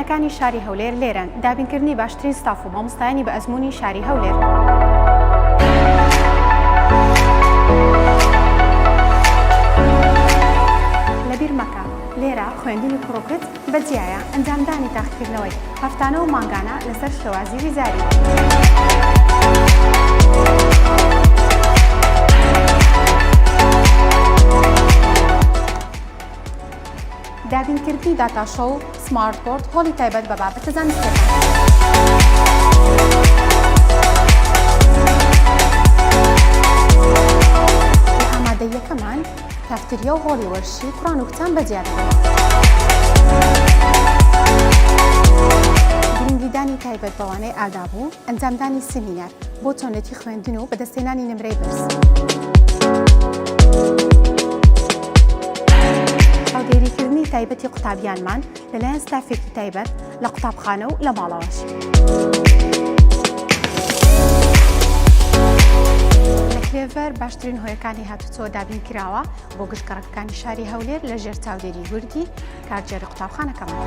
قوتابخانەکانی شاری هەولێر لێرەن دابینکردنی باشترین ستاف و مامۆستایانی بە ئەزموونی شاری هەولێر. لەبیر مەکە لێرە خوێندنی کوڕوکت بەجیایە ئەنجامدانی تاقیکردنەوەی هەفتانە و مانگانە لەسەر شێوازی ویزاری. دابینکردنی داتاشۆ و سمارت بۆرد هۆڵی تایبەت بە بابەتە زانستیەکان. لە ئامادەییەکەمان کافتریا و هۆڵی وەرشی کوڕان و کچان بەجیا دەبێت. گرنگیدانی تایبەت بەوانەی ئاگابوو، ئەنجامدانی سمینار بۆ چۆنێتی خوێندن و بەدەستهێنانی نمرەی برس. چاودێریکردنی تایبەتی قوتابیانمان لەلایەن ستافێکی تایبەت لە قوتابخانە و لە ماڵەوەش. لە کلێڤەر باشترین هۆیەکانی هاتوچۆ دابین کراوە بۆ گشتگەڕەکەکانی شاری هەولێر لە ژێر چاودێری وردی کارگێڕی قوتابخانەکەمان.